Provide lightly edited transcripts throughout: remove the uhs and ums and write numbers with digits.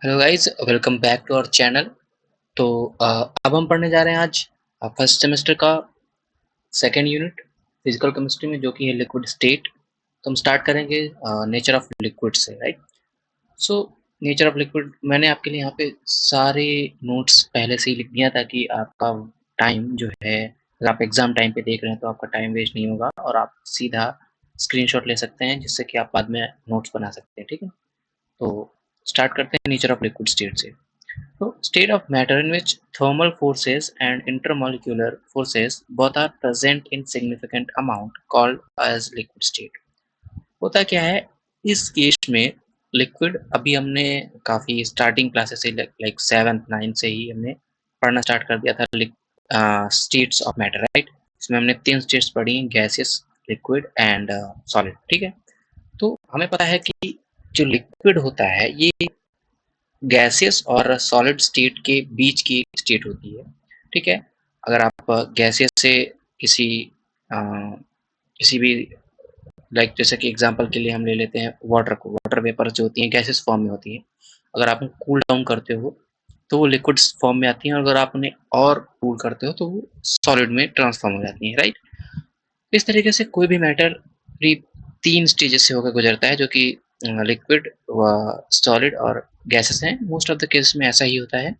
Hello guys, welcome back to our channel. तो अब हम पढ़ने जा रहे हैं आज फर्स्ट सेमेस्टर का सेकेंड यूनिट फिजिकल केमिस्ट्री में, जो कि है लिक्विड स्टेट। तो हम स्टार्ट करेंगे नेचर ऑफ लिक्विड से, right. So nature of liquid मैंने आपके लिए यहाँ पे सारे नोट्स पहले से ही लिख दिया, ताकि आपका टाइम जो है, अगर आप एग्जाम टाइम पे देख रहे हैं तो आपका टाइम वेस्ट नहीं होगा और आप सीधा स्क्रीनशॉट ले सकते हैं, जिससे कि आप बाद में नोट्स बना सकते हैं। ठीक है, तो स्टार्ट करते हैं नेचर ऑफ लिक्विड स्टेट से। So, state of matter in which thermal forces and intermolecular forces both are present in significant amount called as liquid state। होता क्या है इस केस में? लिक्विड अभी हमने काफ़ी स्टार्टिंग क्लासेस से लाइक 7th 9th से ही हमने पढ़ना स्टार्ट कर दिया था स्टेट्स ऑफ मैटर, राइट। इसमें हमने 3 स्टेट्स पढ़ी हैं, गैसेस, लिक्विड एंड सॉलिड। ठीक है, तो हमें पता है कि जो लिक्विड होता है ये गैसियस और सॉलिड स्टेट के बीच की एक स्टेट होती है। ठीक है, अगर आप गैसियस से किसी अ, किसी भी लाइक जैसे कि एग्जांपल के लिए हम ले लेते हैं वाटर को, वाटर वेपर जो होती हैं गैसियस फॉर्म में होती हैं। अगर आप उनको कूल डाउन करते हो तो वो लिक्विड फॉर्म में आती हैं, और अगर आप उन्हें और कूल करते हो तो वो सॉलिड में ट्रांसफॉर्म हो जाती हैं, राइट। इस तरीके से कोई भी मैटर करीब 3 स्टेजेस से होकर गुजरता है, जो कि लिक्विड व सॉलिड और गैसेस हैं। मोस्ट ऑफ द केसेस में ऐसा ही होता है,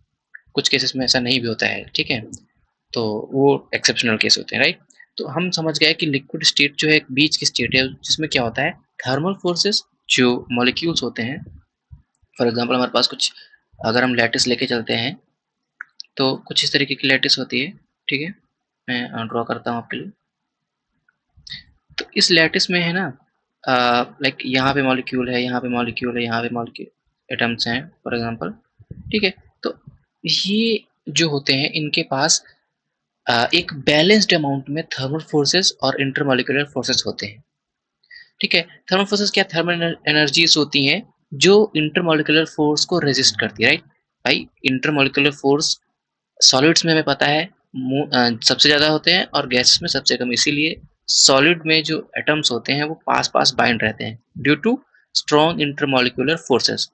कुछ केसेस में ऐसा नहीं भी होता है। ठीक है, तो वो एक्सेप्शनल केस होते हैं, राइट। तो हम समझ गए कि लिक्विड स्टेट जो है एक बीच की स्टेट है, जिसमें क्या होता है, थर्मल फोर्सेस जो मॉलिक्यूल्स होते हैं। फॉर एग्जांपल हमारे पास कुछ, अगर हम लैटिस लेके चलते हैं तो कुछ इस तरीके की लैटिस होती है। ठीक है, मैं ड्रॉ करता हूँ आपके लिए। तो इस लैटिस में है ना, लाइक यहाँ पे मॉलिक्यूल है, यहाँ पे मॉलिक्यूल है, यहाँ पे मॉलिक्यूल एटम्स हैं फॉर एग्जांपल। ठीक है, तो ये जो होते हैं इनके पास एक बैलेंस्ड अमाउंट में थर्मल फोर्सेस और इंटरमॉलिक्यूलर फोर्सेस होते हैं। ठीक है, थर्मल फोर्सेस क्या, थर्मल एनर्जीज होती हैं जो इंटरमॉलिक्यूलर फोर्स को रेजिस्ट करती है, राइट। भाई इंटरमॉलिक्यूलर फोर्स सॉलिड्स में हमें पता है सबसे ज़्यादा होते हैं और गैसेस में सबसे कम, इसीलिए सॉलिड में जो एटम्स होते हैं वो पास पास बाइंड रहते हैं due to strong intermolecular forces.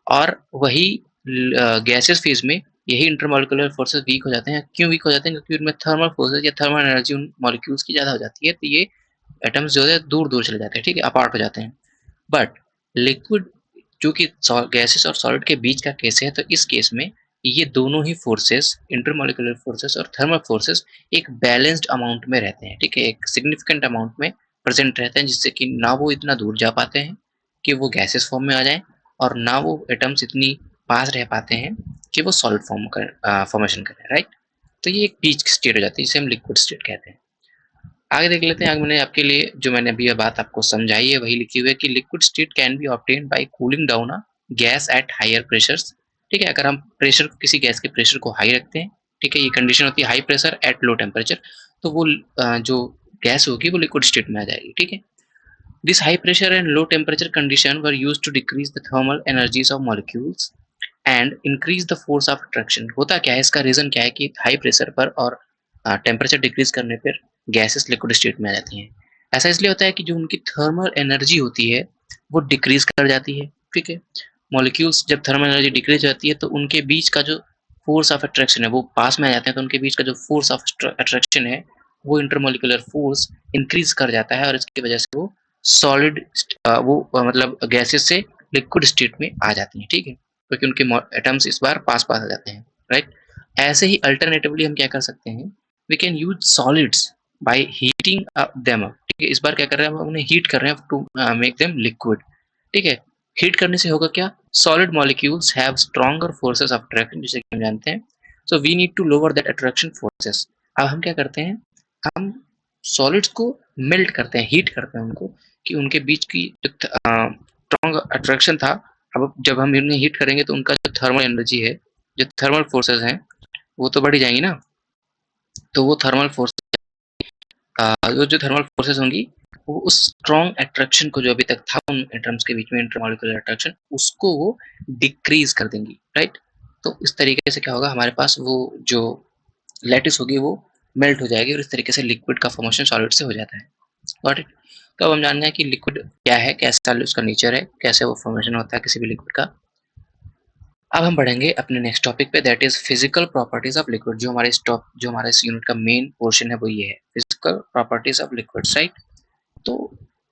और वही गैसेस फेज में यही इंटरमॉलिक्यूलर फोर्सेस वीक हो जाते हैं। क्यों वीक हो जाते हैं? क्योंकि उनमें थर्मल फोर्सेस या थर्मल एनर्जी उन मॉलिक्यूल्स की ज़्यादा हो जाती है, तो ये एटम्स जो है दूर दूर चले जाते हैं, ठीक है, अपार्ट हो जाते हैं। बट लिक्विड जो कि गैसेस और सॉलिड के बीच का केस है, तो इस केस में ये दोनों ही फोर्सेस, इंटरमॉलिक्यूलर फोर्सेस और थर्मल फोर्सेस, एक बैलेंस्ड अमाउंट में रहते हैं। ठीक है, एक सिग्निफिकेंट अमाउंट में प्रेजेंट रहते हैं, जिससे कि ना वो इतना दूर जा पाते हैं कि वो गैसेस फॉर्म में आ जाए, और ना वो एटम्स इतनी पास रह पाते हैं कि वो सॉलिड फॉर्मेशन करें, राइट। तो ये एक बीच की स्टेट हो जाती है, जिसे हम लिक्विड स्टेट कहते हैं। आगे देख लेते हैं। आगे मैंने आपके लिए जो मैंने अभी ये बात आपको समझाई है वही लिखी हुई है कि liquid state can be obtained by cooling down a gas at higher pressures. ठीक है, अगर हम प्रेशर, किसी गैस के प्रेशर को हाई रखते हैं, ठीक है, ये कंडीशन होती है high pressure at low temperature, तो वो जो गैस होगी वो लिक्विड स्टेट में आ जाएगी। ठीक है, this high pressure and low temperature condition were used to decrease the thermal energies of molecules and increase the force of attraction. होता क्या है, इसका रीजन क्या है कि हाई प्रेशर पर और टेम्परेचर डिक्रीज करने पर गैसेस लिक्विड स्टेट में आ जाती हैं। ऐसा इसलिए होता है कि जो उनकी थर्मल एनर्जी होती है वो डिक्रीज कर जाती है। ठीक है, मॉलिक्यूल्स जब थर्मल एनर्जी डिक्रीज हो जाती है तो उनके बीच का जो फोर्स ऑफ अट्रैक्शन है वो पास में आ जाते हैं, तो उनके बीच का जो फोर्स ऑफ अट्रैक्शन है वो इंटरमोलिकुलर फोर्स इंक्रीज कर जाता है, और इसकी वजह से वो सॉलिड मतलब गैसेस से लिक्विड स्टेट में आ जाती हैं। ठीक है, क्योंकि उनके एटम्स इस बार पास पास आ जाते हैं, राइट। ऐसे ही अल्टरनेटिवली हम क्या कर सकते हैं, we can use solids by heating them up. ठीक है, इस बार क्या कर रहे हैं, हम उन्हें हीट कर रहे हैं टू मेक देम लिक्विड। ठीक है, हीट करने से होगा क्या, solid molecules have stronger forces of attraction, जैसे कि हम जानते हैं। So we need to lower that attraction forces. अब हम क्या करते हैं, हम सॉलिड्स को मेल्ट करते हैं, हीट करते हैं उनको, कि उनके बीच की जो स्ट्रॉन्ग अट्रैक्शन था, अब जब हम इन्हें हीट करेंगे तो उनका जो थर्मल एनर्जी है, जो थर्मल फोर्सेस हैं, वो तो बढ़ ही जाएंगी ना। तो वो थर्मल फोर्स जो थर्मल फोर्सेस होंगी वो उस स्ट्रॉन्ग अट्रैक्शन को, जो अभी तक था उन एटम्स के बीच में इंटरमॉलिक्यूलर अट्रैक्शन, उसको वो डिक्रीज कर देंगी, राइट। तो इस तरीके से क्या होगा, हमारे पास वो जो लैटिस होगी वो मेल्ट हो जाएगी, और इस तरीके से लिक्विड का फॉर्मेशन सॉलिड से हो जाता है। Got it. तो अब हम जानना है कि लिक्विड क्या है, कैसा उसका नेचर है, कैसे वो फॉर्मेशन होता है किसी भी लिक्विड का। अब हम बढ़ेंगे अपने नेक्स्ट टॉपिक पे, that is physical properties of liquid. जो हमारे इस यूनिट का मेन पोर्शन है वो ये है, physical properties of liquid, right. तो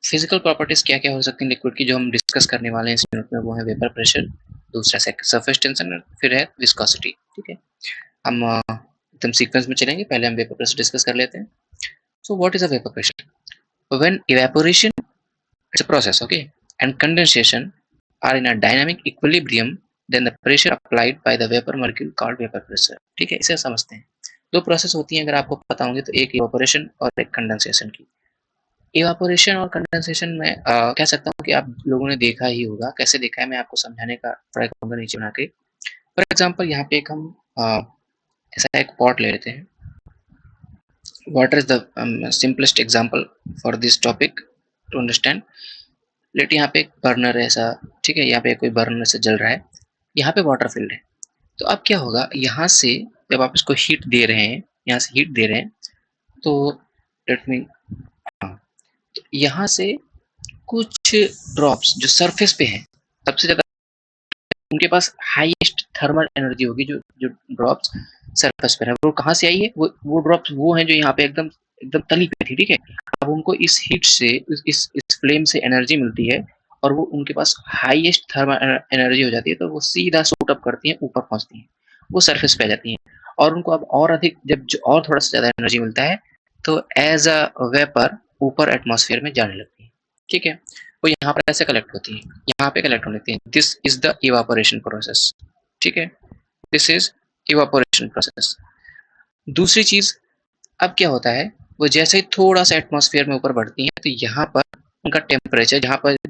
फिजिकल प्रॉपर्टीज क्या क्या हो सकती हैं लिक्विड की, जो हम डिस्कस करने वाले हैं इस यूनिट में, वो है वेपर प्रेशर, दूसरा सरफेस टेंशन, फिर है विस्कोसिटी। ठीक है, हम एकदम सीक्वेंस में चलेंगे। पहले हम वेपर प्रेशर डिस्कस कर लेते हैं। So what is a vapour pressure? When evaporation, it's a process, okay, and condensation are in a dynamic equilibrium, then the pressure applied by the vapor molecule called vapor pressure। ठीक है, इसे समझते हैं। दो process होती हैं अगर आपको पता होंगे तो, एक इवापोरेशन और एक कंडेंसेशन की। इवापोरेशन और कंडेंसेशन में कह सकता हूँ कि आप लोगों ने देखा ही होगा। कैसे देखा है मैं आपको समझाने का ट्राई करूंगा नीचे बना के। फॉर एग्जाम्पल यहाँ पे एक हम ऐसा एक पॉट ले लेते हैं। Water is the simplest example for this topic to understand. Let यहाँ पे एक बर्नर है ऐसा, ठीक है, यहाँ पे कोई बर्नर से जल रहा है, यहाँ पे वाटर फिल्ड है। तो अब क्या होगा, यहाँ से जब आप इसको हीट दे रहे हैं, यहाँ से हीट दे रहे हैं, तो लेट मी, यहाँ से कुछ ड्रॉप्स जो सरफेस पे हैं, सबसे ज्यादा उनके पास हाईएस्ट थर्मल एनर्जी होगी। जो जो ड्रॉप्स सरफेस पर है, वो कहाँ से आई है? वो ड्रॉप्स वो हैं जो यहाँ पे एकदम एकदम तली पे थी, ठीक है। अब उनको इस हीट से, इस फ्लेम से एनर्जी मिलती है, और वो उनके पास हाईएस्ट थर्मल एनर्जी हो जाती है, तो वो सीधा शूट अप करती हैं, ऊपर पहुंचती हैं, वो सरफेस पे आ जाती हैं। और उनको अब और अधिक, जब और थोड़ा सा ज्यादा एनर्जी मिलता है, तो एज अ वेपर ऊपर एटमॉस्फेयर में जाने लगती है। ठीक है, वो यहाँ पर ऐसे कलेक्ट होती है, यहाँ पे कलेक्ट होने लगती है। This is the evaporation process. ठीक है, दिस इज इवापोरेशन प्रोसेस। दूसरी चीज, अब क्या होता है, वो जैसे ही थोड़ा सा एटमॉस्फेयर में ऊपर बढ़ती हैं, तो यहाँ पर उनका टेम्परेचर,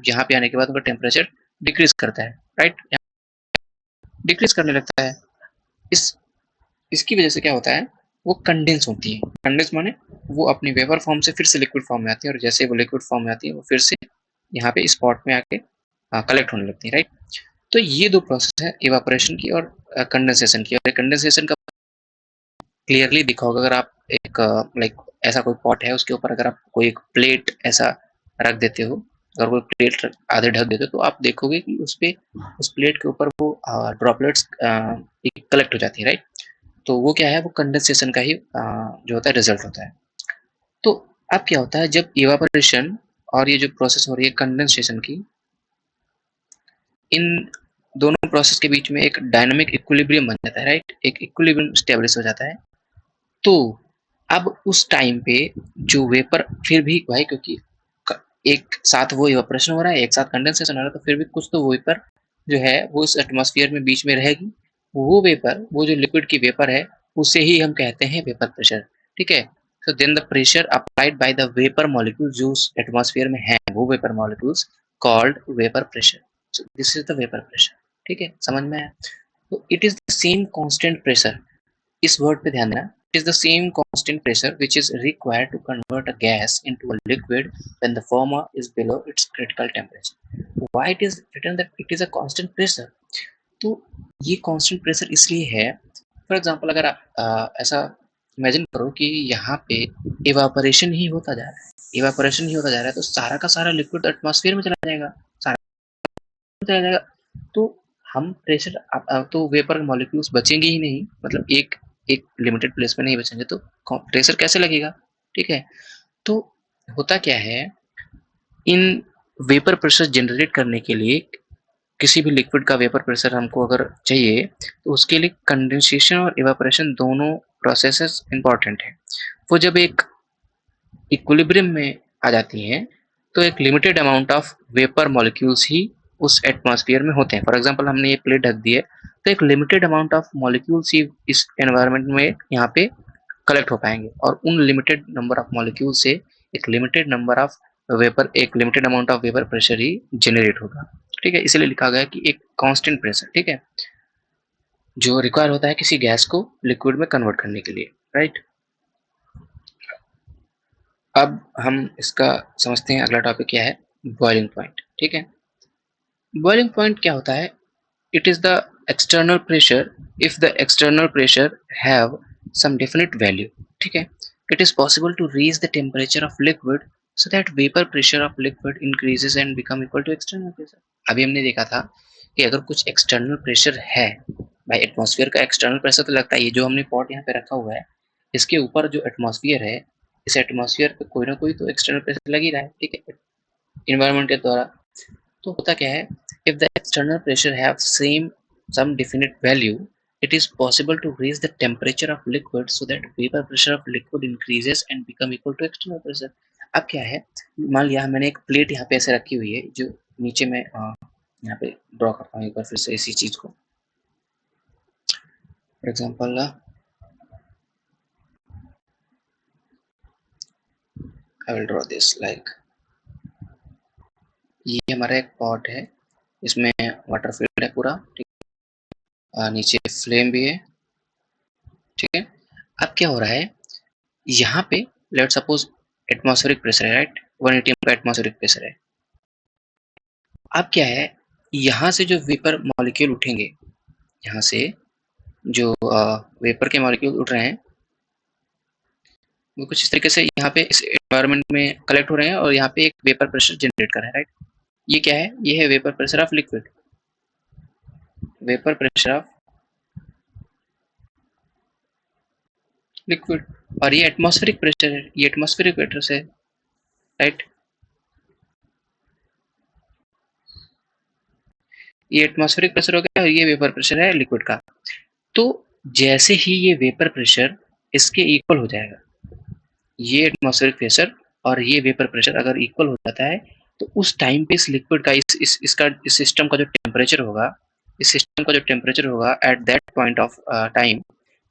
यहाँ पे आने के बाद उनका टेम्परेचर डिक्रीज करता है, राइट, डिक्रीज करने लगता है। इसकी वजह से क्या होता है, वो कंडेंस होती है। कंडेंस माने वो अपनी वेपर फॉर्म से फिर से लिक्विड फॉर्म में आती है, और जैसे वो लिक्विड फॉर्म में आती है, वो फिर से यहाँ पे स्पॉट में आके कलेक्ट होने लगती है, राइट। तो ये दो प्रोसेस है, इवापोरेशन की और कंडेंसेशन की। और कंडेंसेशन का क्लियरली दिखा होगा, अगर आप एक लाइक ऐसा कोई पॉट है, उसके ऊपर अगर आप कोई एक प्लेट ऐसा रख देते हो, अगर कोई प्लेट आधे ढक देते हो, तो आप देखोगे कि उस प्लेट के ऊपर वो ड्रॉपलेट्स कलेक्ट हो जाती है, राइट। तो वो क्या है, वो कंडेंसेशन का ही जो होता है रिजल्ट होता है। तो अब क्या होता है, जब इवापोरेशन और ये जो प्रोसेस हो रही है कंडेंसेशन की, इन दोनों प्रोसेस के बीच में एक डायनामिक इक्विलिब्रियम बन जाता है, राइट, एक इक्विलिब्रियम स्टेब्लिश हो जाता है। तो अब उस टाइम पे जो वेपर, फिर भी भाई, क्योंकि एक साथ वो इवापोरेशन हो रहा है, एक साथ कंडेंसेशन हो रहा है, तो फिर भी कुछ तो वेपर जो है वो इस एटमॉस्फेयर में बीच में रहेगी। वो वेपर, वो जो लिक्विड की वेपर है, उसे ही हम कहते हैं वेपर प्रेशर। ठीक है, so then the pressure applied by the vapor molecules जो एटमॉस्फेयर में है, वो vapour molecules called vapor pressure। so this is the vapor pressure। ठीक है, समझ में आया? तो it is the same constant pressure, इस वर्ड पे ध्यान देना। It is the same constant pressure which is required to convert a gas into a liquid when the former is below its critical temperature। Why it is written that it is a constant pressure? तो ये constant pressure इसलिए है, for example अगर आप ऐसा imagine करो कि यहाँ पे इवापोरेशन ही होता जा रहा है, इवापोरेशन ही होता जा रहा है, तो सारा का सारा लिक्विड एटमॉस्फेयर में चला जाएगा, सारा चला जाएगा। तो हम प्रेशर, तो वेपर मॉलिक्यूल्स बचेंगे ही नहीं, मतलब एक एक लिमिटेड प्लेस में नहीं बचेंगे, तो प्रेशर कैसे लगेगा? ठीक है, तो होता क्या है, इन वेपर प्रेशर जनरेट करने के लिए, किसी भी लिक्विड का वेपर प्रेशर हमको अगर चाहिए, तो उसके लिए कंडेंसेशन और इवापोरेशन दोनों प्रोसेसेस इंपॉर्टेंट है। वो जब एक इक्विलिब्रियम में आ जाती हैं, तो एक limited amount of vapour molecules ही उस एटमॉस्फेयर में होते हैं। फॉर एग्जांपल हमने ये प्लेट ढक दी है, तो एक लिमिटेड अमाउंट ऑफ मॉलिक्यूल्स ही इस एनवायरनमेंट में यहाँ पे कलेक्ट हो पाएंगे, और उन लिमिटेड नंबर ऑफ मॉलिक्यूल से एक लिमिटेड नंबर ऑफ वेपर, एक limited amount of vapour pressure he generate होगा। ठीक है, इसलिए लिखा गया कि एक कांस्टेंट प्रेशर, ठीक है, जो रिक्वायर होता है किसी गैस को लिक्विड में कन्वर्ट करने के लिए, राइट। अब हम इसका समझते हैं, अगला टॉपिक क्या है, बॉइलिंग पॉइंट। ठीक है, बॉइलिंग पॉइंट क्या होता है, it is the external pressure if the external pressure have some definite value। ठीक है, it is possible to raise the temperature of liquid so that vapor pressure of liquid increases and become equal to external pressure। अभी हमने देखा था कि अगर कुछ external pressure है, भाई एटमॉस्फेयर का एक्सटर्नल प्रेशर तो लगता है, ये जो हमने पॉट यहाँ पे रखा हुआ है इसके ऊपर जो एटमॉस्फेयर है, इस एटमॉस्फेयर पे कोई ना कोई तो एक्सटर्नल प्रेशर लग ही रहा है, ठीक है, इन्वायरमेंट के द्वारा। तो होता क्या है, if the external pressure have same some definite value, it is possible to raise the temperature of liquid so that vapor pressure of liquid increases and become equal to external pressure। अब क्या है, मान लिया मैंने एक plate यहाँ पे ऐसे रखी हुई है, जो नीचे में यहाँ पे ड्रॉ करता हूँ एक बार फिर से इसी चीज को। For example I will draw this like, ये हमारा एक पॉट है, इसमें वाटर फिल्ड है पूरा, ठीक, नीचे फ्लेम भी है, ठीक है। अब क्या हो रहा है, यहाँ पे लेट सपोज एटमॉस्फेरिक प्रेशर है, राइट, 180 का एटमॉस्फेरिक प्रेशर है। अब क्या है, यहाँ से जो वेपर मॉलिक्यूल उठेंगे, यहाँ से जो वेपर के मॉलिक्यूल उठ रहे हैं वो कुछ इस तरीके से यहाँ पे इस एनवायरनमेंट में कलेक्ट हो रहे हैं और यहाँ पे एक वेपर प्रेशर जनरेट कर रहे हैं, राइट। ये क्या है, ये है vapour pressure of liquid, vapour pressure of liquid, और ये एटमॉस्फेरिक प्रेशर है, ये एटमॉस्फेरिक प्रेशर है, राइट। ये एटमॉस्फेरिक प्रेशर हो गया और ये वेपर प्रेशर है लिक्विड का। तो जैसे ही ये वेपर प्रेशर इसके इक्वल हो जाएगा, ये एटमॉस्फेरिक प्रेशर और ये वेपर प्रेशर अगर इक्वल हो जाता है, तो उस टाइम पे इस लिक्विड का इस सिस्टम का जो टेम्परेचर होगा, इस सिस्टम का जो टेम्परेचर होगा at that point of time,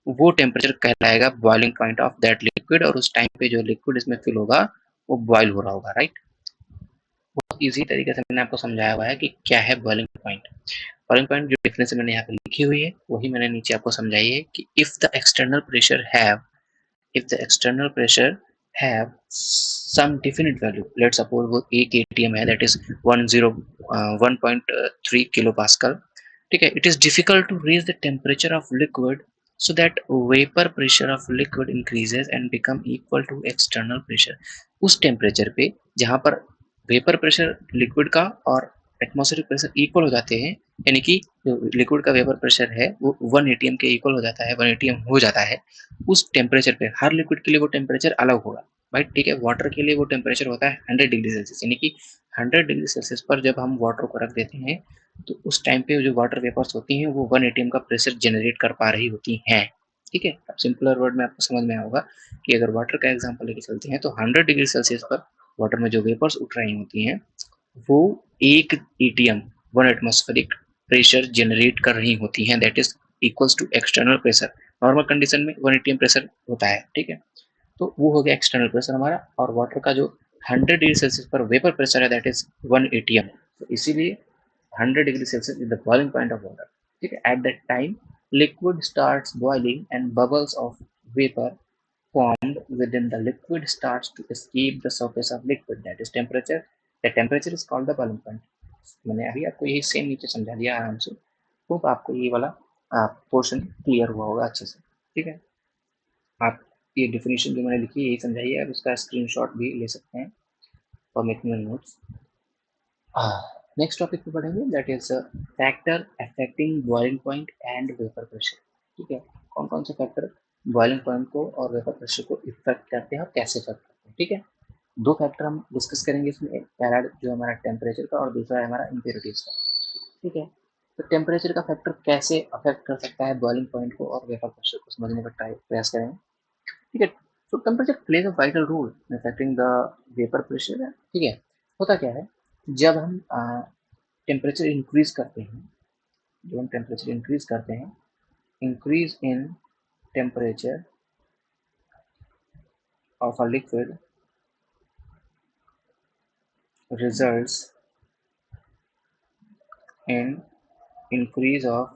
वो टेम्परेचर कहलाएगा boiling point of that liquid, और उस टाइम पे जो लिक्विड इसमें फिल होगा वो बॉइल हो रहा होगा, राइट। बहुत इजी तरीके से मैंने आपको समझाया हुआ है कि क्या है बॉइलिंग पॉइंट। बॉइलिंग पॉइंट जो डेफिनेशन मैंने यहाँ पे लिखी हुई है वही मैंने नीचे आपको समझाई है कि if the external pressure have, if the external pressure have some definite value, let's suppose वो 1 atm है, that is 1.3 kilopascal, ठीक है, it is difficult to raise the temperature of liquid so that vapor pressure of liquid increases and become equal to external pressure। उस temperature पे जहाँ पर vapour pressure liquid का और एटमॉस्फेरिक प्रेशर इक्वल हो जाते हैं, यानी कि जो लिक्विड का वेपर प्रेशर है वो 1 atm के इक्वल हो जाता है, 1 atm हो जाता है, उस टेम्परेचर पे हर लिक्विड के लिए वो टेम्परेचर अलग होगा, भाई, ठीक है। वाटर के लिए वो टेम्परेचर होता है 100 डिग्री सेल्सियस, यानी कि 100 डिग्री सेल्सियस पर जब हम वाटर को रख देते हैं तो उस टाइम पे जो वाटर वेपर्स होती हैं वो 1 atm का प्रेशर जनरेट कर पा रही होती हैं, ठीक है। अब सिंपलर वर्ड में आपको समझ में आएगा कि अगर वाटर का एग्जाम्पल लेके चलते हैं तो 100 डिग्री सेल्सियस पर वाटर में जो वेपर्स उठ रही होती हैं वो 1 atm 1 एटमॉस्फेरिक प्रेशर जनरेट कर रही होती हैं, that is equals to external pressure. Normal condition में 1 atm प्रेशर होता है, ठीक है। तो वो हो गया एक्सटर्नल प्रेशर हमारा, और वाटर का जो 100 डिग्री सेल्सियस पर वेपर प्रेशर है दैट इज 1 atm। तो इसीलिए 100 degree Celsius is the boiling point of water, ठीक है। At that time liquid starts boiling and bubbles of vapour formed within the liquid starts to escape the surface of liquid, that is temperature, the temperature is called the boiling point। मैंने अभी आपको यही same नीचे समझा दिया आराम से, तो आपको ये वाला पोर्शन क्लियर हुआ होगा अच्छे से, ठीक है। आप ये डिफिनेशन जो मैंने लिखी है यही समझाई है, आप इसका स्क्रीनशॉट भी ले सकते हैं for making notes. Next topic पे बढ़ेंगे, that is factor affecting boiling point and vapour pressure, ठीक है। कौन कौन से फैक्टर बॉइलिंग पॉइंट को और वेपर प्रेशर को इफेक्ट करते हैं और कैसे इफेक्ट करते हैं, ठीक है। दो फैक्टर हम डिस्कस करेंगे इसमें, एक पहला जो हमारा टेम्परेचर का और दूसरा है हमारा इम्प्योरिटीज का, ठीक है। तो टेम्परेचर का फैक्टर कैसे अफेक्ट कर सकता है बॉइलिंग पॉइंट को और वेपर प्रेशर को समझने का प्रयास करेंगे, ठीक है। तो temperature plays a vital role in affecting the vapour pressure, ठीक है। होता क्या है, जब हम टेम्परेचर इंक्रीज करते हैं, जब हम टेम्परेचर इंक्रीज करते हैं, increase in temperature of a liquid results in increase of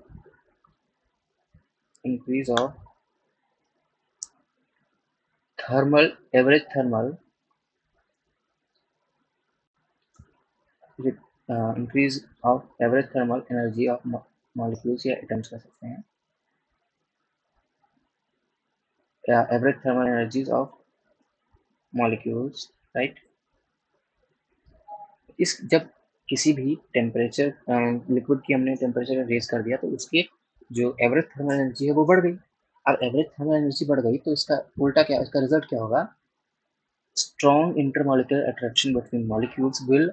thermal average thermal increase of average thermal energy of molecules या atoms कह सकते हैं, या average thermal energies of molecules, right। इस जब किसी भी टेम्परेचर लिक्विड की हमने टेम्परेचर रेज कर दिया तो उसकी जो एवरेज थर्मल एनर्जी है वो बढ़ गई। अब एवरेज थर्मल एनर्जी बढ़ गई तो इसका उल्टा क्या, इसका रिजल्ट क्या होगा, strong intermolecular attraction between molecules will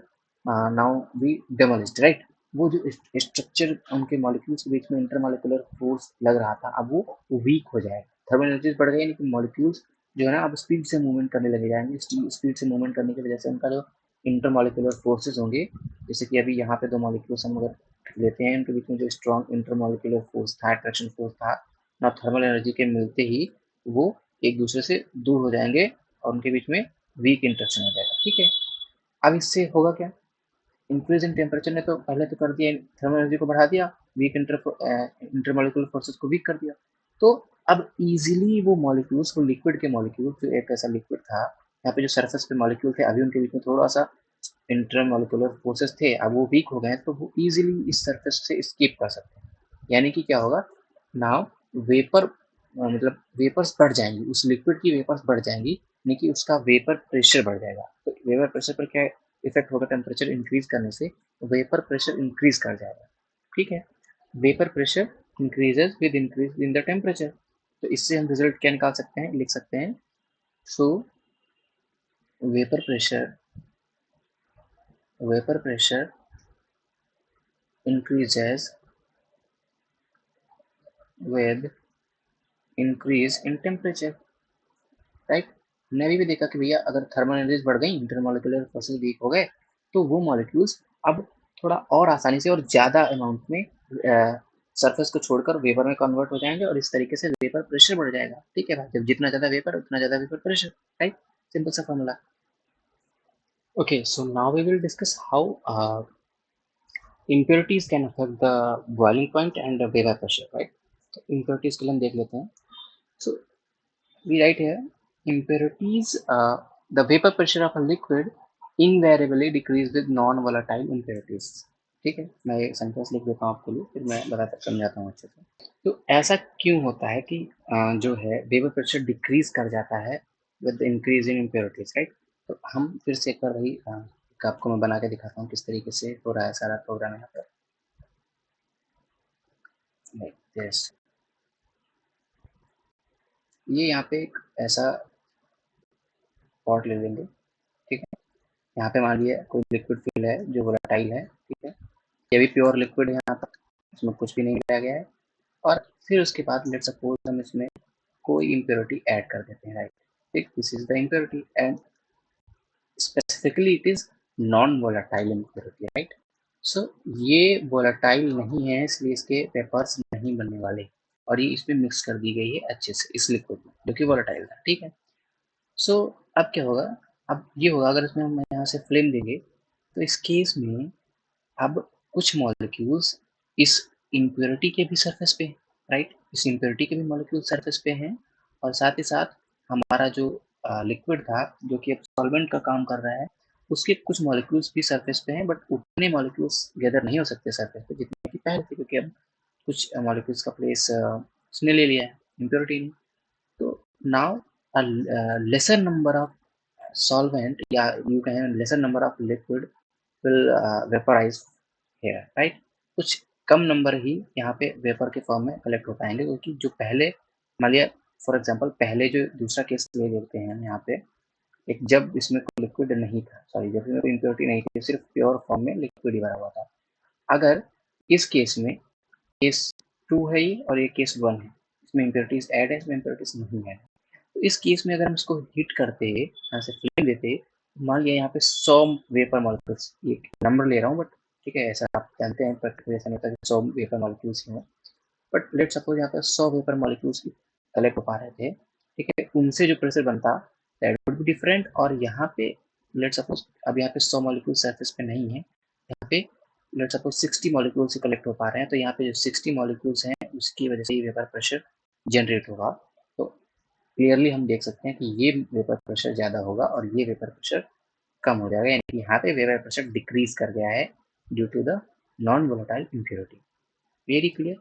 now be demolished, right? वो जो स्ट्रक्चर उनके मॉलिक्यूल्स के बीच में इंटरमोलिकुलर फोर्स लग रहा था अब वो वीक हो जाएगा। थर्मल एनर्जी बढ़ गई लेकिन मॉलिक्यूल्स जो है ना अब स्पीड से मूवमेंट करने लगे जाएंगे। स्पीड से मूवमेंट करने की वजह से उनका जो इंटरमोलिकुलर फोर्सेज होंगे, जैसे कि अभी यहाँ पे दो मॉलिक्यूल्स हम अगर लेते हैं उनके बीच में जो स्ट्रॉन्ग इंटरमोलिकुलर फोर्स था, अट्रैक्शन फोर्स था ना, थर्मल एनर्जी के मिलते ही वो एक दूसरे से दूर हो जाएंगे और उनके बीच में वीक इंटरेक्शन हो जाएगा। ठीक है, अब इससे होगा क्या, इंक्रीज इन टेम्परेचर ने तो पहले तो कर दिया, थर्मल एनर्जी को बढ़ा दिया, वीक इंटरमोलिकुलर फोर्सेस को वीक कर दिया। तो अब इजीली वो मॉलिक्यूल्स, वो लिक्विड के मॉलिक्यूल जो एक ऐसा लिक्विड था, यहाँ पे जो सरफेस पे मॉलिक्यूल थे अभी उनके बीच में थोड़ा सा इंटरमोलिकुलर फोर्सेस थे, अब वो वीक हो गए हैं तो वो इजीली इस सरफेस से स्केप कर सकते हैं। यानी कि क्या होगा, नाउ वेपर मतलब वेपर्स बढ़ जाएंगी, उस लिक्विड की वेपर्स बढ़ जाएंगी, यानी कि उसका वेपर प्रेशर बढ़ जाएगा। तो वेपर प्रेशर पर क्या इफेक्ट होगा, टेम्परेचर इंक्रीज करने से वेपर प्रेशर इंक्रीज कर जाएगा। ठीक है, vapour pressure increases with increase in the temperature. तो इससे हम रिजल्ट क्या निकाल सकते हैं, लिख सकते हैं, सो vapour pressure increases with increase in temperature, right. हमने अभी भी देखा कि भैया अगर थर्मल एनर्जीज बढ़ गई, इंटरमोलिकुलर फोर्सेस वीक हो गए, तो वो मॉलिक्यूल्स अब थोड़ा और आसानी से और ज़्यादा अमाउंट में सरफेस को छोड़कर वेपर में कन्वर्ट हो जाएंगे और इस तरीके से वेपर प्रेशर बढ़ जाएगा। ठीक है भाई, जब जितना ज़्यादा वेपर उतना ज़्यादा वेपर प्रेशर, राइट, सिंपल सा फॉर्मूला। Okay, so now we will discuss how impurities can affect the boiling point and the vapor pressure, right? तो impurities के लिए हम देख लेते हैं। So we write here impurities, the vapor pressure of a liquid invariably decrease with non-volatile impurities। ठीक है, मैं ये सेंटेंस लिख देता हूँ आपके लिए, फिर मैं बताता समझाता हूँ अच्छे से। तो ऐसा क्यों होता है कि जो है वेपर प्रेशर डिक्रीज कर जाता है with increase in impurities, right. तो हम फिर से एक बार वही आपको मैं बना के दिखाता हूँ किस तरीके से हो रहा है सारा प्रोग्राम यहाँ पर, लाइक दिस। ये यहाँ पे एक ऐसा पॉट ले लेंगे, ठीक है। यहाँ पे मान लिया कोई लिक्विड फिल है जो वोलेटाइल है, ठीक है। ये भी प्योर लिक्विड है, यहाँ तक इसमें कुछ भी नहीं मिलाया गया है। और फिर उसके बाद लेट सपोज हम इसमें कोई इम्प्योरिटी ऐड कर देते हैं, राइट। ठीक, this is the impurity and specifically it is non volatile impurity, right. So ये वोलेटाइल नहीं है इसलिए इसके पेपर्स नहीं बनने वाले, और ये इसमें मिक्स कर दी गई है अच्छे से इस लिक्विड में जो कि वोलेटाइल था, ठीक है। सो अब क्या होगा, अब ये होगा अगर इसमें हम यहाँ से फ्लेम देंगे तो इस केस में अब कुछ मॉलिक्यूल्स इस इम्प्योरिटी के भी सरफेस पे, राइट, इस इम्प्योरिटी के भी मॉलिक्यूल सरफेस पे हैं, और साथ ही साथ हमारा जो लिक्विड था जो कि अब सॉल्वेंट का काम कर रहा है, उसके कुछ मॉलिक्यूल्स भी सरफेस पे हैं, बट उतने मॉलिक्यूल्स गैदर नहीं हो सकते सरफेस पे जितने कि पहले थे, क्योंकि अब कुछ मॉलिक्यूल्स का प्लेस उसने ले लिया है, इम्प्योरिटी ने। तो now laser number of solvent या you can lesser number of liquid will vaporize here, right। कुछ कम नंबर ही यहाँ पे वेपर के फॉर्म में कलेक्ट हो पाएंगे, क्योंकि जो पहले मान लिया फॉर एग्जांपल पहले जो दूसरा केस ले लेते हैं हम यहाँ पे, एक जब इसमें कोई लिक्विड नहीं था, सॉरी जब इसमें कोई इम्प्योरिटी नहीं थी, सिर्फ प्योर फॉर्म में लिक्विड ही भरा हुआ था। अगर इस केस में केस 2 है ये और ये केस 1 है, इसमें इम्प्योरिटीज ऐड है, इसमें इम्प्योरिटीज नहीं है। तो इस केस में अगर हम इसको हीट करते यहाँ से फ्लेम देते, मान लिया यहाँ पे 100 वेपर मॉलिक्यूल्स, ये नंबर ले रहा हूँ बट ठीक है, ऐसा आप जानते हैं प्रैक्टिकली ऐसा नहीं होता कि 100 वेपर मॉलिक्यूल्स ही हों, बट लेट सपोज यहाँ पे 100 वेपर मॉलिक्यूल्स कलेक्ट हो पा रहे थे, ठीक है। उनसे जो प्रेशर बनता दैट वुड बी डिफरेंट, और यहाँ पे लेट सपोज अब यहाँ पे 100 मॉलिक्यूल सरफेस पे नहीं है, यहाँ पे लेट सपोज 60 मॉलिक्यूल से कलेक्ट हो पा रहे हैं, तो यहाँ पे जो 60 मॉलिक्यूल्स हैं उसकी वजह से ये वेपर प्रेशर जनरेट होगा। तो क्लियरली हम देख सकते हैं कि ये वेपर प्रेशर ज़्यादा होगा और ये वेपर प्रेशर कम हो जाएगा, यानी कि यहाँ पे वेपर प्रेशर डिक्रीज कर गया है due to the non volatile impurity. Very clear,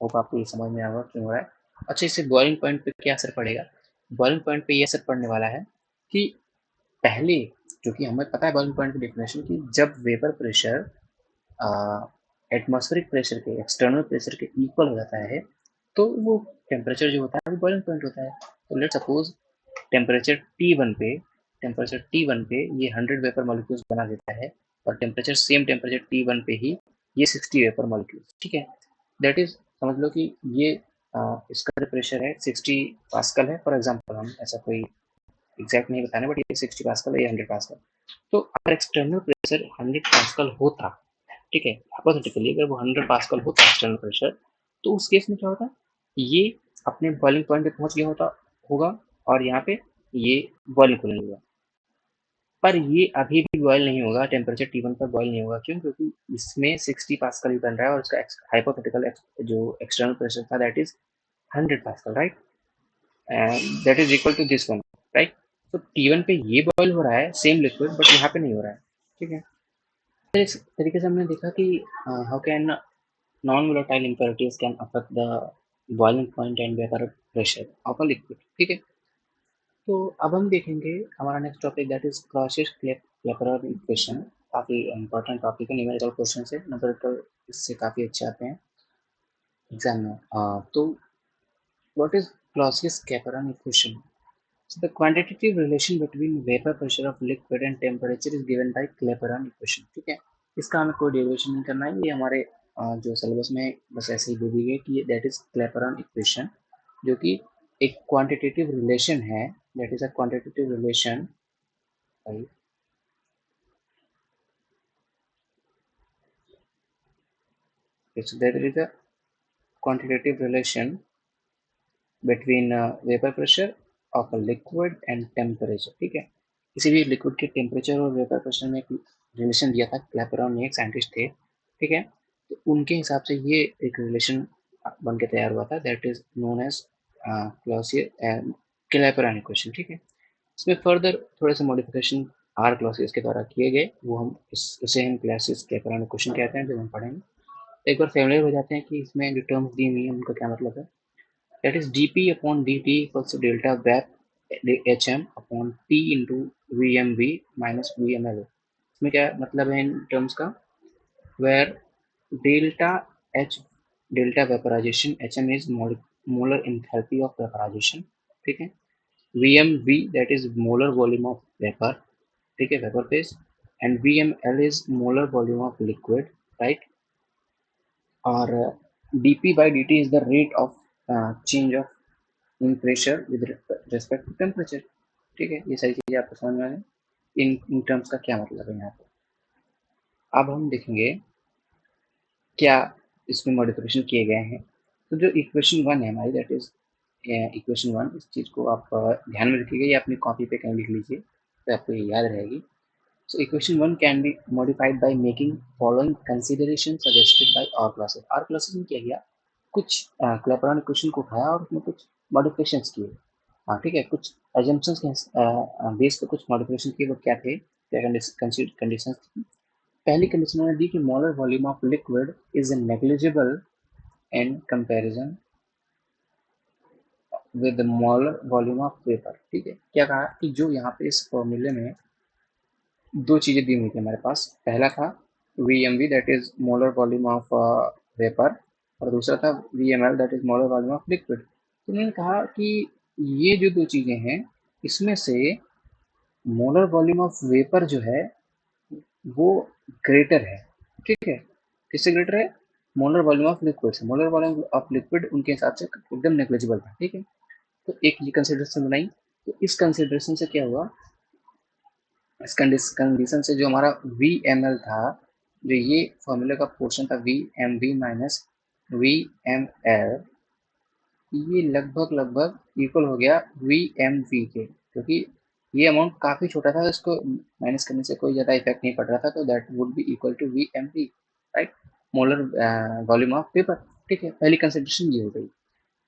hope आपको ये समझ में आएगा क्यों हो रहा है। अच्छा, इससे बॉइलिंग पॉइंट पे क्या असर पड़ेगा, बॉइलिंग पॉइंट पे ये असर पड़ने वाला है कि पहले, जो कि हमें पता है बॉइलिंग पॉइंट की डेफिनेशन की, जब वेपर प्रेशर एटमॉस्फेरिक प्रेशर के, एक्सटर्नल प्रेशर के इक्वल हो जाता है, तो वो टेम्परेचर जो होता है वो बॉइलिंग पॉइंट होता है। तो लेट सपोज टेम्परेचर T1 पे ये 100 वेपर मॉलिक्यूल्स बना देता है, और सेम टेम्परेचर T1 पे ही ये 60 वेपर मॉलिक्यूल्स, ठीक है। दैट इज, समझ लो कि ये इसका प्रेशर है 60 पास्कल है फॉर एग्जांपल, हम ऐसा कोई एग्जैक्ट नहीं बताने, बट ये 60 पास्कल है, ये 100 पास्कल। तो अगर एक्सटर्नल प्रेशर 100 पास्कल होता, ठीक है, हाइपोथेटिकली अगर वो 100 पास्कल होता एक्सटर्नल प्रेशर, तो उस केस में क्या होता, ये अपने बॉइलिंग पॉइंट पे पहुंच गया होता होगा, और यहाँ पे ये बॉइलिंग पॉइंट होगा। पर ये अभी भी बॉयल नहीं होगा, टेम्परेचर T1 पर बॉयल नहीं होगा। क्यों? क्योंकि इसमें 60 पास्कल ही बन रहा है, और इसका हाइपोथेटिकल जो एक्सटर्नल प्रेशर था that is 100 pascal, right, and that is equal to this one, right. तो T1 पे ये बॉयल हो रहा है सेम लिक्विड, बट यहाँ पे नहीं हो रहा है, ठीक है। तो इस तरीके से हमने देखा कि how can non volatile impurities can affect the boiling point and vapour pressure of a liquid, ठीक है। तो अब हम देखेंगे हमारा next topic, that is Clausius-Clapeyron equation. काफ़ी इंपॉर्टेंट टॉपिक है, न्यूमेरिकल क्वेश्चन से, न्यूमेरिकल इससे काफ़ी अच्छे आते हैं एग्जाम में। तो what is Clausius-Clapeyron equation? So the quantitative relation between vapor pressure of liquid and temperature is given by Clapeyron equation, ठीक है। इसका हमें कोई डेरिवेशन नहीं करना है, ये हमारे जो सिलेबस में बस ऐसे ही दे दी गई कि दैट इज Clapeyron इक्वेशन, जो कि एक क्वांटिटेटिव रिलेशन है, that is a quantitative relation, there is a quantitative relation between vapor pressure of a liquid and temperature, ठीक है। किसी भी लिक्विड के टेम्परेचर और वेपर प्रेशर में एक रिलेशन दिया था, क्लैपेरॉन ने, एक साइंटिस्ट थे, ठीक है। तो उनके हिसाब से ये एक रिलेशन बन के तैयार हुआ था, that is known as Clapeyron equation, ठीक है। इसमें फर्दर थोड़े से मॉडिफिकेशन आर क्लॉसियस के द्वारा किए गए, वो हम इसे हम क्लासियस क्लैपेरॉन इक्वेशन कहते हैं, जब हम पढ़ेंगे। एक बार फेमिलियर हो जाते हैं कि इसमें जो टर्म्स दी हुई है उनका क्या मतलब है। That is dp upon dt equals to delta vap hm upon t into vmv minus vml। इसमें क्या मतलब है इन टर्म्स का, where delta h delta vaporisation, hm is molar enthalpy of vaporisation, ठीक है। vmv that is molar volume of vapour, ठीक है, vapour phase, and vml is molar volume of liquid, right. और dp by dt is the rate of change of in pressure with respect to temperature, ठीक है। ये सारी चीजें आपको समझ में आ गई, इन टर्म्स का क्या मतलब है यहाँ पे। अब हम देखेंगे क्या इसमें मॉडिफिकेशन किए गए हैं। तो जो इक्वेशन वन है हमारी, दैट इज इक्वेशन वन, इस चीज़ को आप ध्यान में रखिएगा, या अपनी कॉपी पे कहीं लिख लीजिए तो आपको ये याद रहेगी। So equation one can be modified by making following consideration suggested by R classes. R classes में क्या किया, कुछ क्लैपेरॉन इक्वेशन को उठाया और उसमें कुछ मॉडिफिकेशंस किए, हाँ ठीक है, कुछ एजम्पशंस के बेस पे कुछ मॉडिफिकेशन किए। वो क्या थे, क्या कंडीशंस थी। पहली कंडीशन उन्होंने दी कि molar volume of liquid is negligible in comparison with molar volume of vapour, ठीक है। क्या कहा कि जो यहाँ पे इस फॉर्मूले में दो चीज़ें दी हुई थी हमारे पास, पहला था VMV that is molar volume of vapour, और दूसरा था VML that is molar volume of liquid. तो उन्होंने कहा कि ये जो दो चीज़ें हैं, इसमें से मोलर वॉल्यूम ऑफ वेपर जो है वो ग्रेटर है, ठीक है। किससे ग्रेटर है? मोलर वॉल्यूम ऑफ लिक्विड से। मोलर वॉल्यूम ऑफ लिक्विड उनके हिसाब से एकदम नेग्लिजिबल था, ठीक है। तो एक ये कंसिडरेशन बनाई। तो इस कंसिडरेशन से क्या हुआ, इस कंडीशन से जो हमारा वी एम एल था, जो ये फॉर्मूले का पोर्शन था V M V minus V M L, ये लगभग लगभग इक्वल हो गया वी एम वी के, क्योंकि ये अमाउंट काफ़ी छोटा था, इसको माइनस करने से कोई ज़्यादा इफेक्ट नहीं पड़ रहा था, तो that would be equal to V M V, right, molar volume of vapour, ठीक है। पहली कंसिडरेशन ये हो गई।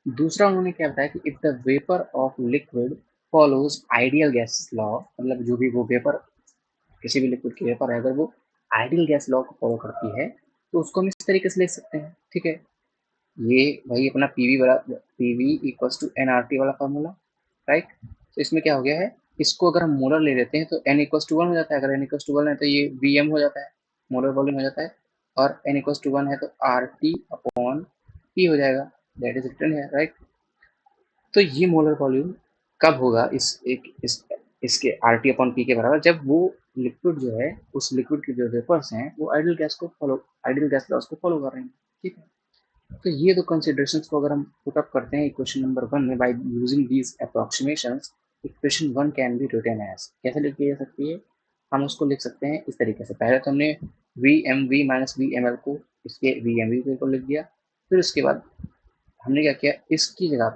दूसरा उन्होंने क्या बताया कि if the vapour of liquid follows ideal gas law, मतलब जो भी वो वेपर, किसी भी लिक्विड की वेपर है, अगर वो आइडियल गैस लॉ को फॉलो करती है, तो उसको हम इस तरीके से लिख सकते हैं, ठीक है। ये वही अपना पीवी इक्वल्स टू एनआरटी वाला फॉर्मूला, राइट। तो इसमें क्या हो गया है, इसको अगर हम मोलर ले लेते हैं तो एन इक्वल्स टू वन हो जाता है, अगर एन इक्वल्स टू वन है तो ये वी एम हो जाता है, मोलर वॉल्यूम हो जाता है। और n इक्वल्स टू 1 है तो RT अपॉन P हो जाएगा, दैट इज रिटन है, राइट। तो ये मोलर वॉल्यूम कब होगा इसके RT अपॉन P के बराबर, जब वो लिक्विड जो है, उस लिक्विड के जो वेपर्स हैं वो आइडियल गैस लॉस को फॉलो कर रहे हैं, ठीक है। तो ये दो कंसिडरेशंस को अगर हम पुट अप करते हैं इक्वेशन नंबर 1 में by using these approximations, equation 1 can be written as, कैसे लिखी जा सकती है, हम उसको लिख सकते हैं इस तरीके से। पहले तो हमने VMV माइनस VML को इसके VMV को लिख दिया, फिर उसके बाद हमने क्या किया, इसकी जगह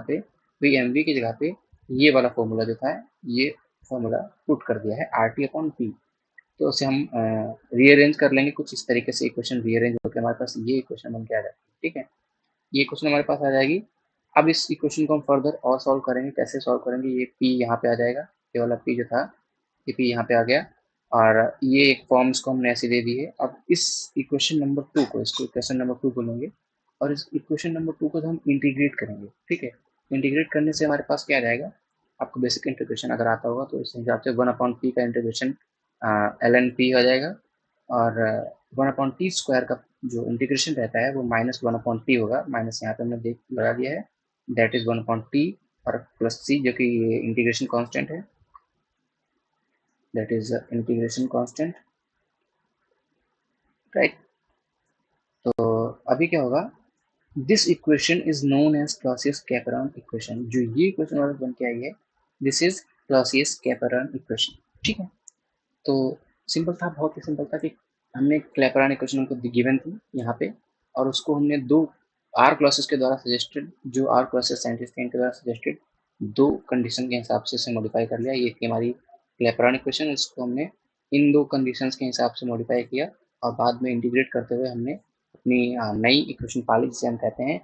पे VMV की जगह पे ये वाला फॉर्मूला जो था, ये फॉर्मूला पुट कर दिया है RT अपॉन P। तो उसे हम रीअरेंज कर लेंगे कुछ इस तरीके से, इक्वेशन रीअरेंज होकर हमारे पास ये इक्वेशन बन के आ जाती है, ठीक है। ये इक्वेशन हमारे पास आ जाएगी। अब इस इक्वेशन को हम फर्दर और सॉल्व करेंगे, कैसे सॉल्व करेंगे, ये P यहाँ पे आ जाएगा, ये वाला P जो था ये P यहाँ पे आ गया, और ये एक फॉर्म इसको हमने ऐसे दे दी है। अब इस इक्वेशन नंबर 2 को, इसको इक्वेशन नंबर 2 को लेंगे और इस इक्वेशन नंबर 2 को हम इंटीग्रेट करेंगे, ठीक है। इंटीग्रेट करने से हमारे पास क्या आ जाएगा, आपको बेसिक इंटीग्रेशन अगर आता होगा तो इस हिसाब से 1/p का इंटीग्रेशन ln p हो जाएगा, और 1/t स्क्वायर का जो इंटीग्रेशन रहता है वो -1/t होगा, माइनस यहाँ पे हमने देख लगा दिया है, दैट इज 1/t, और प्लस c जो कि इंटीग्रेशन कांस्टेंट है, that is integration constant, right. तो अभी क्या होगा, this equation is known as Clausius Clapeyron equation, जो ये इक्वेशन हमारे बन के आई है, this is Clausius Clapeyron equation, ठीक है। तो सिंपल था, बहुत ही सिंपल था कि हमने क्लैपेरॉन इक्वेशन हमको गिवन थी यहाँ पे, और उसको हमने दो आर क्लॉसेस के द्वारा सजेस्टेड, जो आर क्लॉसेस साइंटिस्ट के द्वारा सजेस्टेड दो कंडीशन के हिसाब से इसे मॉडिफाई कर लिया। ये थी हमारी क्लैपेरॉन इक्वेशन, इसको हमने इन दो कंडीशंस के हिसाब से मॉडिफाई किया, और बाद में इंटीग्रेट करते हुए हमने अपनी नई इक्वेशन पाली, जिसे हम कहते हैं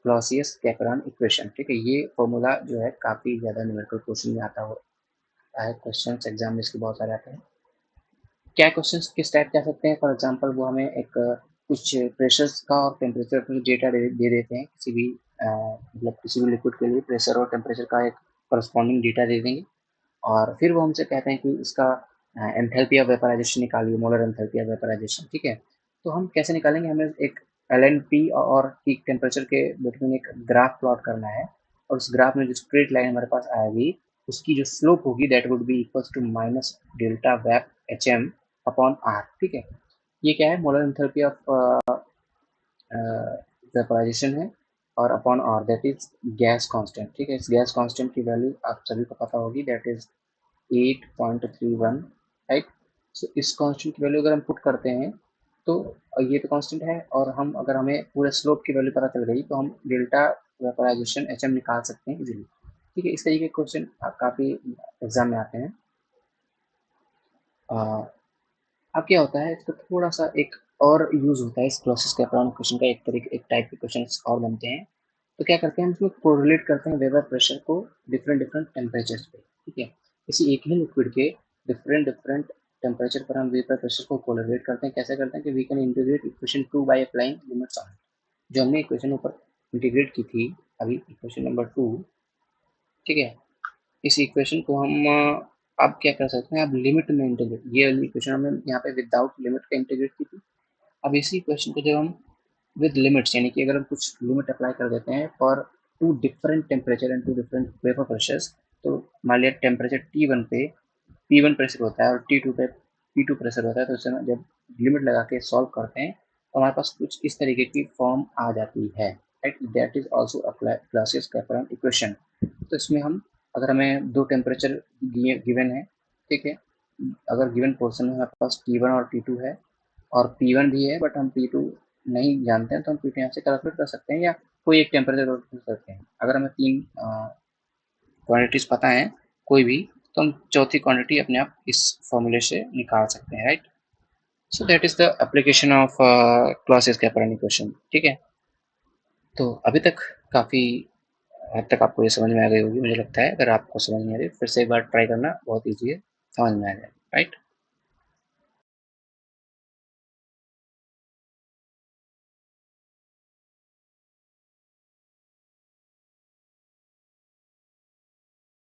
क्लॉसियस कैपेरॉन इक्वेशन, ठीक है। ये फॉर्मूला जो है काफ़ी ज़्यादा न्यूमेरिकल क्वेश्चन में आता है, क्वेश्चन एग्जाम में इसके बहुत सारे आते हैं। क्या क्वेश्चंस किस टाइप के आ सकते हैं, फॉर एग्जांपल वो हमें एक कुछ प्रेशर्स का और टेम्परेचर का डेटा दे देते हैं, किसी भी मतलब किसी भी लिक्विड के लिए प्रेशर और टेम्परेचर का एक करस्पॉन्डिंग डेटा दे देंगे, और फिर वो हमसे कहते हैं कि इसका एंथैल्पी ऑफ वेपराइजेशन निकालिए, मोलर एंथैल्पी ऑफ वेपराइजेशन, ठीक है। तो हम कैसे निकालेंगे, हमें एक LNP और पीक टेम्परेचर के बिटवीन एक ग्राफ प्लॉट करना है, और उस ग्राफ में जो स्ट्रेट लाइन हमारे पास आएगी उसकी जो स्लोप होगी that would be equals to minus delta vap HM upon R, ठीक है। ये क्या है, मोलर एंथैल्पी ऑफ वेपराइजेशन है, और upon R that is gas constant, ठीक है। इस गैस कांस्टेंट की वैल्यू आप सभी को पता होगी, दैट इज 8.31, राइट। सो इस कांस्टेंट की वैल्यू अगर हम पुट करते हैं तो ये तो कांस्टेंट है, और हम अगर हमें पूरे स्लोप की वैल्यू पता चल गई तो हम डेल्टा वेपराइजेशन HM निकाल सकते हैं इजीली, ठीक है। इस तरीके के क्वेश्चन काफ़ी एग्जाम में आते हैं। अब क्या होता है, इसका थोड़ा सा एक और यूज होता है, इस क्लॉसियस कैपेरॉन इक्वेशन का एक टाइप के क्वेश्चन और बनते हैं। तो क्या करते हैं, हम इसमें कोरिलेट करते हैं वेपर प्रेशर को डिफरेंट डिफरेंट टेम्परेचर्स पे, ठीक है। किसी एक ही लिक्विड के डिफरेंट डिफरेंट टेम्परेचर पर हम वेपर प्रेशर को कोरिलेट करते हैं। कैसे करते हैं कि we can integrate equation 2 by applying limits on, जो हमने इक्वेशन ऊपर इंटीग्रेट की थी अभी, इक्वेशन नंबर 2, ठीक है। इस इक्वेशन को हम अब क्या कर सकते हैं, अब लिमिट में इंटीग्रेट, ये वाली इक्वेशन हमने यहाँ पे विदाउट लिमिट का इंटीग्रेट की थी। अब इसी इक्वेशन को जब हम विद लिमिट्स, यानी कि अगर हम कुछ लिमिट अप्लाई कर देते हैं for two different temperature and two different vapour pressures, तो मान लिया टेम्परेचर T1 पे P1 प्रेशर होता है और T2 पे P2 प्रेशर होता है, तो उसे जब लिमिट लगा के सॉल्व करते हैं तो हमारे पास कुछ इस तरीके की फॉर्म आ जाती है, right. That is also Clausius Clapeyron equation. तो इसमें हम, अगर हमें दो टेम्परेचर गिवन है, ठीक है, अगर गिवन पोर्शन में हमारे पास T1 और T2 है, और P1 भी है बट हम P2 नहीं जानते हैं, तो हम P2 यहाँ से कैलकुलेट कर सकते हैं, या कोई एक टेम्परेचर कर सकते हैं। अगर हमें तीन क्वांटिटीज पता है कोई भी, तो हम चौथी क्वांटिटी अपने आप इस फॉर्मूले से निकाल सकते हैं, right. So that is the application of Clausius Clapeyron equation, ठीक है। तो अभी तक काफ़ी हद तक आपको ये समझ में आ गई होगी मुझे लगता है। अगर आपको समझ में आ रही है फिर से एक बार ट्राई करना, बहुत ईजी है, समझ में आ जाए, राइट।